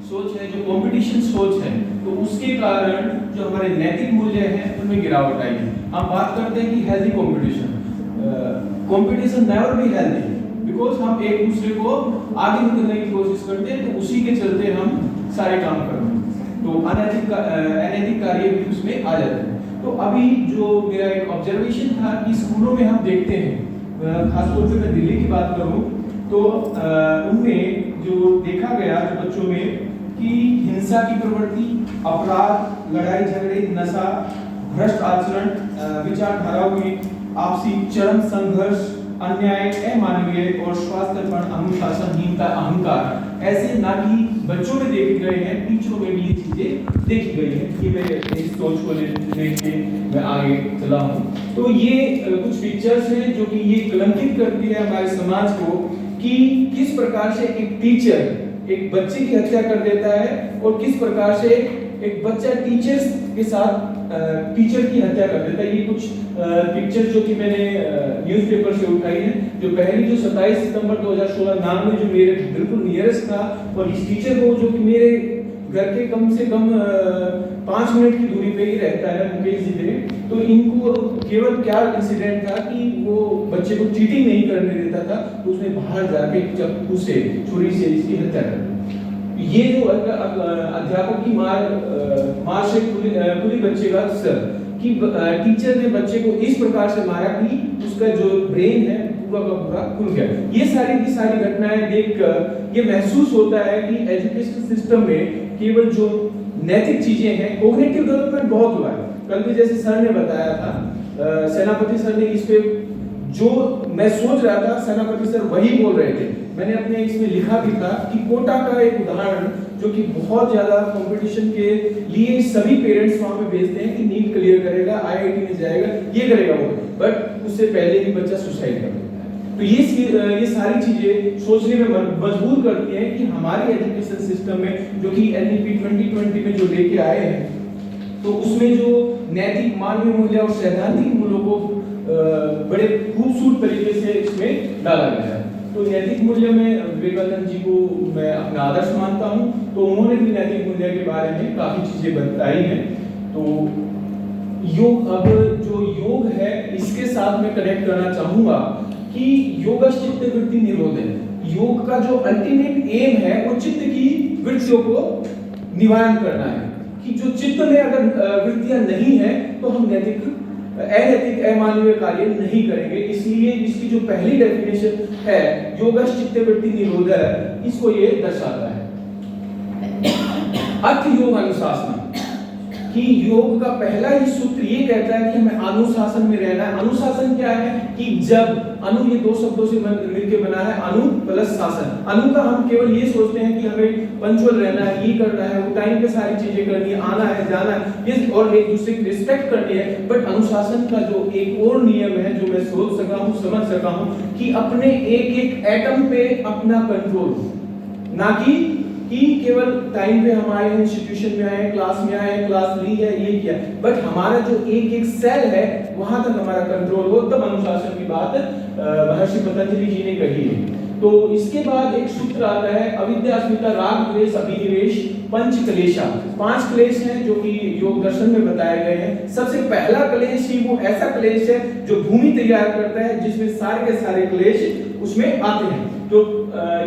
सोच है, जो कंपटीशन सोच है, तो उसके कारण जो हमारे नैतिक मूल्य हैं उनमें गिरावट आई है। हम बात करते हैं कि healthy competition, competition never be healthy, because हम एक दूसरे को आगे निकलने की कोशिश करते हैं, तो उसी के चलते हम सारे काम करते हैं, तो अनैतिक कार्य भी उसमें आ जाते हैं। तो अभी जो मेरा एक ऑब्जर्वेशन था कि स्कूलों में हम देखते हैं, खासतौर पे मैं दिल्ली की बात करूं तो उनमें जो देखा गया जो बच्चों में कि हिंसा की प्रवृत्ति, अपराध, लड़ाई झगड़े, नशा, भ्रष्ट आचरण, विचारधाराओं की आपसी चरम संघर्ष, अन्याय, अमानवीय और स्वास्थ्यपन, अनुशासनहीनता, अहंकार, ऐसे ना कि बच्चों में देखे गए हैं, टीचरों में भी ये चीजें देखी गई हैं। कि मैं इस सोच को लेके मैं आगे चला हूँ। तो ये कुछ पिक्चर्स हैं जो कि ये कलंकित करती है हमारे समाज को कि किस प्रकार से एक टीचर एक बच्चे की हत्या कर देता है और किस प्रकार से एक बच्चा टीचर्स के साथ टीचर की हत्या कर देता है। ये कुछ पिक्चर जो कि मैंने न्यूज़पेपर से उठाई है। जो पहली जो 27 सितंबर 2016 नाम में जो मेरे बिल्कुल नियरेस्ट था, और इस टीचर को जो कि मेरे घर के कम से कम 5 मिनट की दूरी पे ही रहता है, मुकेश जी थे। तो इनको केवल क्या इंसिडेंट था कि वो बच्चे को चीटिंग नहीं करने देता था, तो उसने बाहर जाके चाकू से, छुरी से इसकी हत्या कर दी। ये जो अध्यापक की मार से खुली बच्चे का सर कि टीचर ने बच्चे को इस प्रकार से मारा कि उसका जो ब्रेन है पूरा का पूरा खुल गया। ये सारी की सारी घटनाएं देखकर ये महसूस होता है कि एजुकेशन सिस्टम में केवल जो नैतिक चीजें हैं, कॉग्निटिव डेवलपमेंट बहुत हुआ है। कल भी जैसे सर ने बताया था, सेनापति सर ने इस पे जो मैं सोच रहा था, सेनापति सर वही बोल रहे थे। मैंने अपने इसमें लिखा भी था कि कोटा का एक उदाहरण जो कि बहुत ज्यादा कंपटीशन के लिए सभी पेरेंट्स वहां पे भेजते हैं कि नीट क्लियर करेगा, आईआईटी में जाएगा, ये करेगा वो, बट उससे पहले ही बच्चा सुसाइड कर देता है। तो ये सारी चीजें सोचने में मजबूर करती हैं कि हमारे एजुकेशन सिस्टम में जो कि एनईपी 2020 में जो लेके आए हैं, तो उसमें जो नैतिक, मानवीय मूल्य और सैद्धांतिक मूल्यों को बड़े खूबसूरत तरीके से इसमें डाला गया है। तो नैतिक मूल्य में विवेकानंद जी को मैं अपना आदर्श मानता हूँ, तो उन्होंने भी नैतिक मूल्य के बारे में काफी चीजें बताई हैं। तो योग, अब जो योग है इसके साथ मैं कनेक्ट करना चाहूंगा कि योग चित्त वृत्ति निरोध है। योग का जो अल्टीमेट एम है वो चित्त की वृत्तियों को निवारण करना है, कि जो चित्त में अगर वृत्तियां नहीं है तो हम अनैतिक, अमानवीय कार्य नहीं करेंगे। इसलिए इसकी जो पहली डेफिनेशन है योग चित्त वृत्ति निरोध, इसको ये दर्शाता है। अर्थ योग अनुशासन, कि योग का पहला ही सूत्र ये कहता है कि हमें अनुशासन में रहना है। अनुशासन क्या है कि जब अनु, ये दो शब्दों से मिलकर बना है, अनु प्लस शासन। अनु का हम केवल ये सोचते हैं कि हमें पंक्चुअल रहना है, ये करना है, वो टाइम पे सारी चीजें करनी है, आना है, जाना है, ये और एक दूसरे की रिस्पेक्ट करनी है। बट अनुशासन का जो एक और नियम है जो मैं सोच सका हूँ, समझ सका हूँ, कि अपने एक एक एटम पे अपना कंट्रोल, ना कि केवल टाइम पे हम आए, इंस्टीट्यूशन में आए, क्लास में आए, क्लास ली है, ये किया, बट हमारा जो एक एक सेल है वहां तक हमारा कंट्रोल हो, तब अनुशासन की बात महर्षि पतंजलि जी ने कही है। तो इसके बाद एक सूत्र आता है अविद्या, अस्मिता, राग, द्वेष, अभिनिवेश, पंच क्लेशा। 5 क्लेश हैं जो कि योग दर्शन में बताए गए हैं। सबसे पहला क्लेश ही वो ऐसा क्लेश है जो भूमि तैयार करता है, जिसमें सारे के सारे क्लेश उसमें आते हैं। तो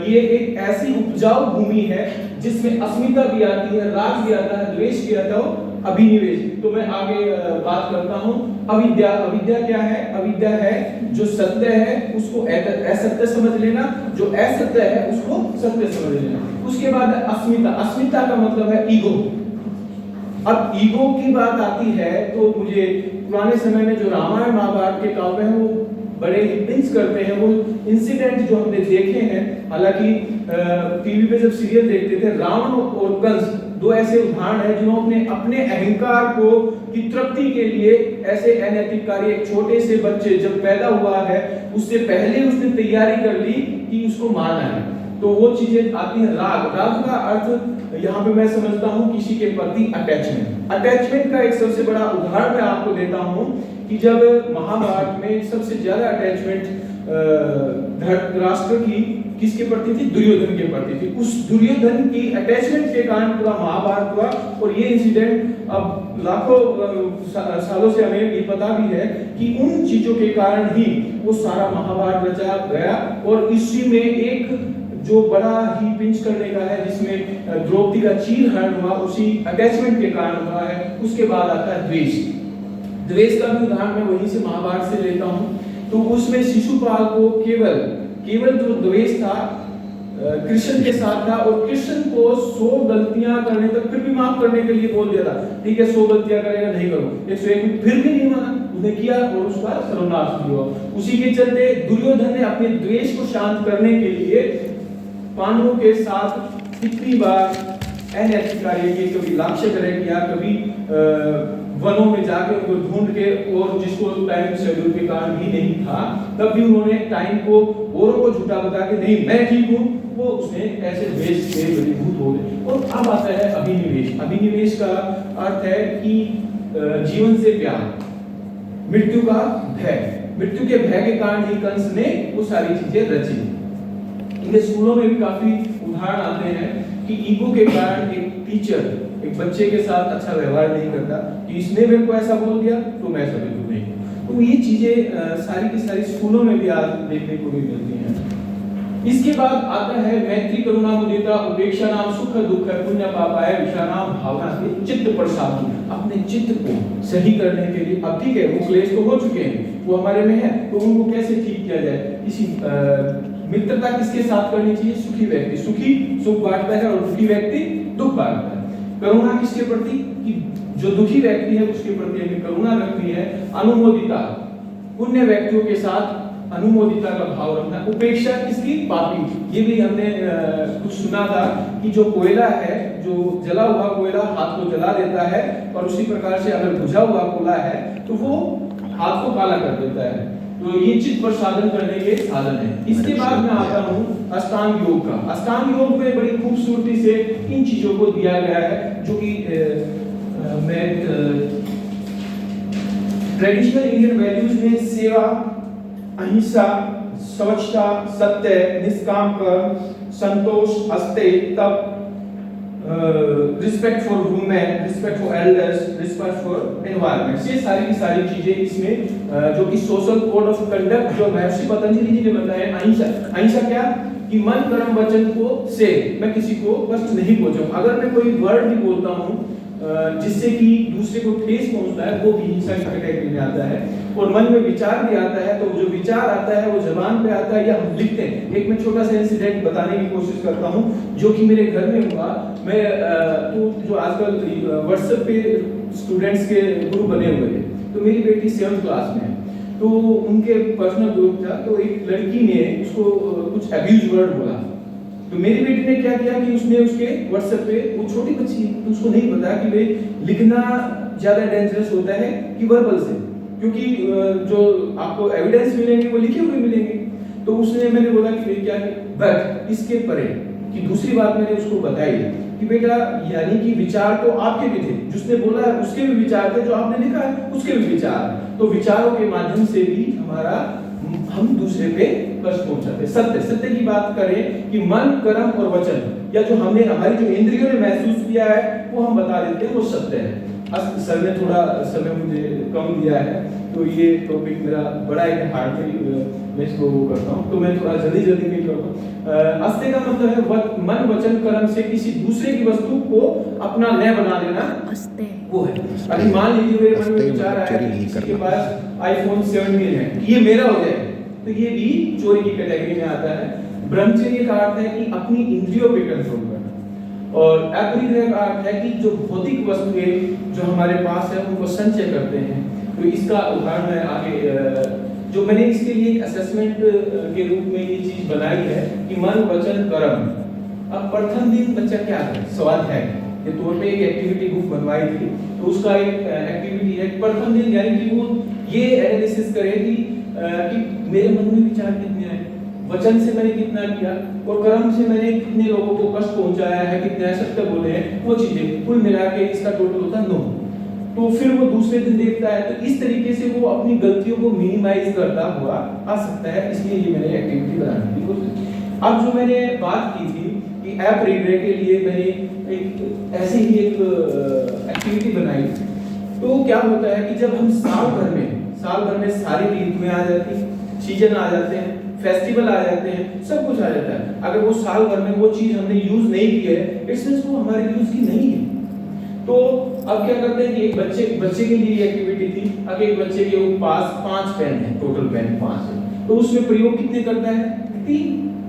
ये एक ऐसी उपजाऊ भूमि है जिसमें अस्मिता भी आती है, राग भी आता है, द्वेष भी आता है, अभिनिवेश। तो मैं आगे बात करता हूँ। अविद्या क्या है? अविद्या है जो सत्य है उसको असत्य समझ लेना, जो असत्य है उसको सत्य समझ लेना। उसके बाद अस्मिता का मतलब है ईगो। अब ईगो की बात आती है तो मुझे पुराने समय में जो रामायण महाभारत के काव्य हैं वो बड़े ही पिंच करते हैं। वो इंसिडेंट जो हमने देखे हैं, हालांकि टीवी पे जब सीरियल देखते थे, रावण और कंस 2 ऐसे उदाहरण हैं जिन्होंने अपने अहंकार को की तृप्ति के लिए ऐसे अनैतिक कार्य, एक छोटे से बच्चे जब पैदा हुआ है उससे पहले उसने तैयारी कर ली कि उसको मारना है, तो वो चीजें आती हैं। राग का अर्थ यहाँ पे मैं समझता हूँ किसी के प्रति अटैचमेंट का एक सबसे बड़ा उदाहरण मैं आपको देता हूँ कि जब महाभारत में सबसे ज्यादा अटैचमेंट धृतराष्ट्र की किसके प्रति थी? दुर्योधन के प्रति थी। उस दुर्योधन की अटैचमेंट के कारण पूरा महाभारत हुआ। और ये इंसिडेंट अब लाखों सालों से हमें ये पता भी है कि उन चीजों के कारण ही वो सारा महाभारत रचा गया। और इसी में एक जो बड़ा ही पिंच करने का है, जिसमें द्रौपदी का चीरहरण हुआ, उसी अटैचमेंट के कारण हुआ है। उसके बाद आता है द्वेष। द्वेष का भी उदाहरण मैं वहीं से महाभारत से लेता हूँ। तो उसमें शिशुपाल को केवल जो द्वेष था कृष्ण के साथ था, और कृष्ण को 100 गलतियां करने तक फिर भी माफ करने के लिए बोल दिया था, ठीक है 100 गलतियां करेगा नहीं करो, 101 फिर भी नहीं माना, उसने किया और उसका सर्वनाश हुआ। उसी के चलते दुर्योधन ने अपने द्वेष को शांत करने के लिए पांडवों के साथ कितनी बार अनैतिक कार्य किए, कभी लाक्ष्य ग्रह किया, कभी वनों में जाके उनको ढूंढ के, और जिसको टाइम शेड्यूल के कारण भी नहीं था, तब भी उन्होंने टाइम को औरों को झूठा बता के नहीं मैं ठीक हूँ, वो उसने ऐसे द्वेष से बलीभूत हो गए। और अब आता है अभिनिवेश। अभिनिवेश का अर्थ है कि जीवन से प्यार, मृत्यु का भय। मृत्यु के भय के कारण ही कंस ने वो सारी चीजें रची। इनके स्कूलों में भी काफी उदाहरण आते हैं कि ईगो के कारण एक टीचर एक बच्चे के साथ अच्छा व्यवहार नहीं करता कि इसने मेरे को ऐसा बोल दिया तो मैं ऐसा बिल्कुल नहीं। तो ये चीजें सारी की सारी स्कूलों में भी आज देखने को भी मिलती हैं। इसके बाद आता है मैत्री, करुणा, मुदिता, उपेक्षा नाम सुख दुख पुण्य पापाय विषा नाम भावना के चित्त प्रसाद। अपने चित्त को सही करने के लिए, अब ठीक है वो क्लेश तो हो चुके हैं, वो हमारे में है, तो उनको कैसे ठीक किया जाए। इसी मित्रता किसके साथ करनी चाहिए? सुखी व्यक्ति सुखी सुख बांटता है और दुखी व्यक्ति दुख बांटता है। करुणा किसके प्रति? कि जो दुखी व्यक्ति है उसके प्रति हमें करुणा रखनी है। अनुमोदिता, पुण्य व्यक्तियों के साथ अनुमोदिता का भाव रखना। उपेक्षा किसकी? पापी। ये भी हमने कुछ सुना था कि जो कोयला है, जो जला हुआ कोयला हाथ को जला देता है, और उसी प्रकार से अगर बुझा हुआ कोयला है तो वो हाथ को काला कर देता है। तो ये चित्त प्रसादन करने के साधन है। इसके बाद मैं आता हूँ अष्टांग योग का। अष्टांग योग में बड़ी खूबसूरती से इन चीजों को दिया गया है, जो कि मैं ट्रेडिशनल इंडियन वैल्यूज में सेवा, अहिंसा, स्वच्छता, सत्य, निष्काम कर्म, संतोष, अस्तेय, तप, respect for women, respect for elders, respect for environment, ये सारी की सारी चीजें इसमें जो कि सोशल कोड ऑफ कंडक्ट जो महर्षि पतंजलि जी ने बताया। अहिंसा क्या? कि मन कर्म वचन को से मैं किसी को कष्ट नहीं पहुंचाऊं। अगर मैं कोई वर्ड भी बोलता हूं जिससे कि दूसरे को ठेस पहुंचता है, वो भी हिंसा की कैटेगरी में आता है। और मन में विचार भी आता है, तो जो विचार आता है वो जबान पे आता है या हम लिखते हैं। एक मैं छोटा सा इंसिडेंट बताने की कोशिश करता हूं जो कि मेरे घर में हुआ। मैं तो जो आजकल व्हाट्सएप पे स्टूडेंट्स के ग्रुप बने हुए हैं, तो मेरी बेटी 7th क्लास में है, तो उनके पर्सनल ग्रुप था, तो एक लड़की ने उसको कुछ अब्यूज वर्ड बोला। तो मेरी बेटी ने क्या किया कि उसने उसके व्हाट्सएप पे, वो छोटी बच्ची है तो उसको नहीं पता कि भाई लिखना ज्यादा डेंजरस होता है कि वर्बल से, क्योंकि जो आपको एविडेंस मिलेंगे वो लिखे हुए मिलेंगे। तो उसने, मैंने बोला कि क्या है, बट इसके परे कि दूसरी बात मैंने उसको बताई कि बेटा यानी कि विचार तो आपके भी थे, जिसने बोला है उसके भी विचार थे, जो आपने लिखा है उसके भी विचार। तो विचारों के माध्यम से भी हम दूसरे पे कष्ट पहुंचाते। सत्य की बात करें कि मन कर्म और वचन, या जो हमने हमारी जो इंद्रियों ने महसूस किया है वो हम बता देते हैं, वो सत्य है। सर ने थोड़ा समय मुझे कम दिया है, तो ये टॉपिक मेरा बड़ा एक हार्डली मैं इसको करता हूँ, तो मैं थोड़ा जल्दी नहीं करता। अस्ते का मतलब है मन वचन कर्म से किसी दूसरे की वस्तु को अपना न बना लेना, वो है। अभी मान लीजिए मेरे मन में विचार आया कि किसी के पास iPhone 17 है, ये मेरा हो जाए, तो ये भी चोरी की कैटेगरी में आता है। ब्रह्मचर्य का अर्थ है कि अपनी इंद्रियों पे कंट्रोल करना, और अपरिग्रह का अर्थ है कि जो भौतिक वस्तुएं जो हमारे पास है उनको संचय करते हैं। तो इसका उदाहरण मैं आगे, जो मैंने इसके लिए एक असेसमेंट के रूप में ये चीज बनाई है कि मन वचन कर्म। अब प्रथम दिन बच्चा क्या करे, स्वाध्याय के तौर पे एक एक्टिविटी बुक बनवाई थी, तो उसका एक एक्टिविटी है प्रथम दिन, यानी कि वो ये एनालिसिस करे कि मेरे मन में विचार कितने आए, वचन से मैंने कितना किया, और कर्म से मैंने कितने लोगों को कष्ट पहुंचाया है, कितने असत्य बोले हैं, वो चीजें कुल मिला के इसका टोटल होता है 9। तो फिर वो दूसरे दिन देखता है, तो इस तरीके से वो अपनी गलतियों को मिनिमाइज करता हुआ आ सकता है। इसलिए ये मैंने एक्टिविटी बनाने की कोशिश की। अब जो मैंने बात की थी कि ऐप रीडर के लिए मैंने एक ऐसी ही एक एक्टिविटी बनाई। तो क्या होता है कि जब हम साल भर में सारी ऋतुएं आ जाती हैं, सीजन आ जाते हैं, फेस्टिवल आ जाते हैं, सब कुछ आ जाता है, अगर वो साल भर में वो चीज हमने यूज नहीं की है, इट्स मींस वो हमारे यूज की नहीं है। तो अब क्या करते हैं कि एक बच्चे के लिए एक्टिविटी थी। अब एक बच्चे के पास 5 पेन है, टोटल पेन 5 है, तो उसमें प्रयोग कितने करता है? 3,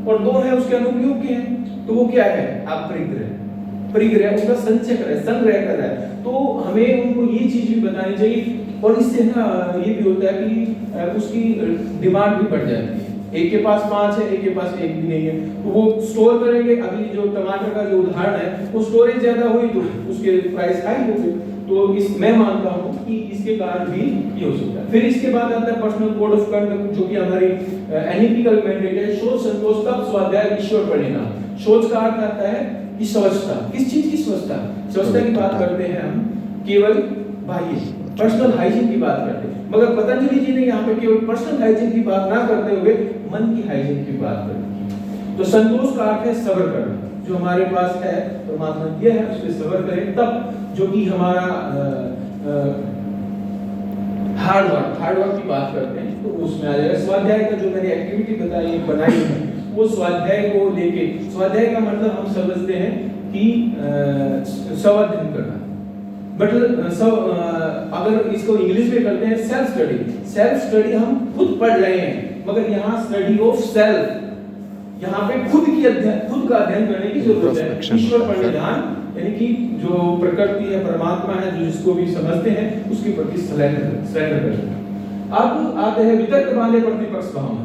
और 2 है उसके अनुप्रयोग के हैं। तो वो क्या है? आप परिग्रह उसका संग्रह कर रहा है। तो हमें उनको ये चीज भी बतानी चाहिए, और इससे ना ये भी होता है कि उसकी डिमांड भी बढ़ जाती है। एक के पास 5 है, एक के पास 1 भी नहीं है, तो वो स्टोर करेंगे। अभी जो टमाटर का जो उदाहरण है, वो स्टोरेज ज्यादा हुई तो उसके प्राइस हाई हो गए। तो मैं मानता हूँ कि इसके कारण भी ये हो सकता है। फिर इसके बाद आता है पर्सनल कोड ऑफ कंडक्ट, जो कि हमारी एनईपी का मैंडेट है। शोध संतोष तब स्वाध्याय ईश्वर परिणाम। शोध का अर्थ आता है कि स्वच्छता। किस चीज की स्वच्छता? स्वच्छता की बात करते हैं हम केवल बाह्य पर्सनल हाइजीन की बात करते हैं, मगर पतंजलि जी ने यहाँ पे केवल पर्सनल हाइजीन की बात ना करते हुए मन की हाइजीन की बात करनी। तो संतोष का अर्थ है सब्र करना। जो हमारे पास है परमात्मा दिया है, उस पर सब्र करें, तब जो कि हमारा हार्ड वर्क की बात करते हैं, तो उसमें आ जाएगा। स्वाध्याय का जो मैंने एक्टिविटी बनाई है, वो स्वाध्याय को लेके, स्वाध्याय का मतलब हम समझते हैं कि स्वाध्याय करना, बट अगर इसको इंग्लिश में करते हैं सेल्फ स्टडी हम खुद पढ़ रहे हैं, मगर यहाँ स्टडी ऑफ सेल्फ, यहाँ पे खुद का अध्ययन करने की जरूरत है। ईश्वर परिधान यानी कि जो प्रकृति है, परमात्मा है, जो जिसको भी समझते हैं, उसके प्रति सरेंडर करना। अब आते हैं वितर्क वाले प्रतिपक्ष भावना।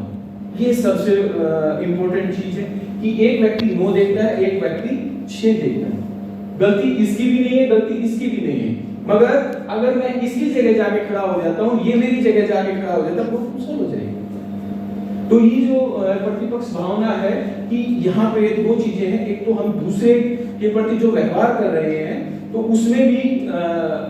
ये सबसे इंपॉर्टेंट चीज है कि एक व्यक्ति 9 देखता है, एक व्यक्ति 6 देखता है। गलती इसकी भी नहीं है, गलती इसकी भी नहीं है, मगर अगर मैं इसकी जगह जाके खड़ा हो जाता हूँ, ये मेरी जगह जाके खड़ा हो जाता है, वो सॉल्व हो जाएगी। तो ये जो प्रतिपक्ष भावना है कि यहाँ पे 2 चीजें हैं। एक तो हम दूसरे के प्रति जो व्यवहार कर रहे हैं, तो उसमें भी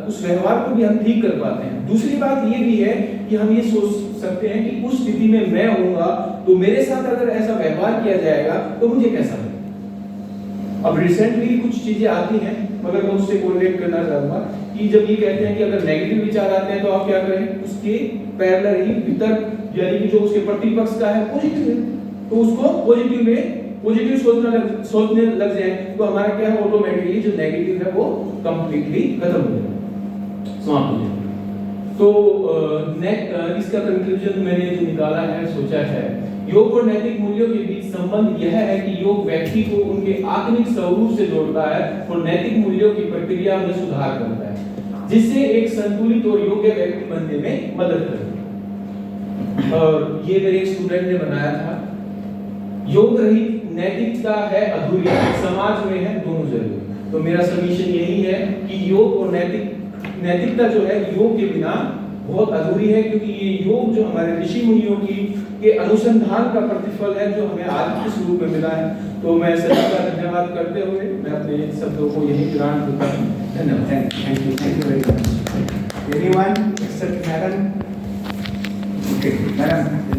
उस व्यवहार को भी हम ठीक कर पाते हैं। दूसरी बात ये भी है कि हम ये सोच सकते हैं कि उस स्थिति में मैं होऊंगा, तो मेरे साथ अगर ऐसा व्यवहार किया जाएगा तो मुझे कैसा लगेगा। अब रिसेंटली कुछ चीजें आती हैं, मगर मैं उससे कोरिलेट करना चाहूंगा कि जब ये कहते हैं कि अगर नेगेटिव विचार आते हैं, तो आप क्या करें? उसके पैरेलल ही वितर्क, यानी कि जो उसके प्रतिपक्ष का है पॉजिटिव है, तो उसको पॉजिटिव सोचने लग जाए, तो हमारा क्या है? ऑटोमेटिकली जो नेगेटिव है वो कंप्लीटली खत्म हो जाएगा, समाप्त हो जाएगा। तो इसका कंक्लूजन मैंने जो निकाला है, सोचा है, योग और नैतिक मूल्यों के बीच संबंध यह है कि योग व्यक्ति को उनके आत्मिक स्वरूप से जोड़ता है और नैतिक मूल्यों की प्रक्रिया में सुधार करता है, जिससे एक संतुलित और योग्य व्यक्ति बनने में मदद करता है। और ये मेरे एक स्टूडेंट ने बनाया था, योग रहित नैतिकता है अधूरी, समाज में है दोनों जरूरी। तो मेरा सबमिशन यही है कि योग और नैतिकता जो है योग के बिना बहुत अधूरी है, क्योंकि ये योग जो हमारे ऋषि मुनियों के अनुसंधान का प्रतिफल है, जो हमें आज के स्वरूप में मिला है। तो मैं सभी का धन्यवाद करते हुए मैं अपने शब्दों को यही विराम देता हूं। धन्यवाद। Thank you very much. Anyone except madam? Okay madam.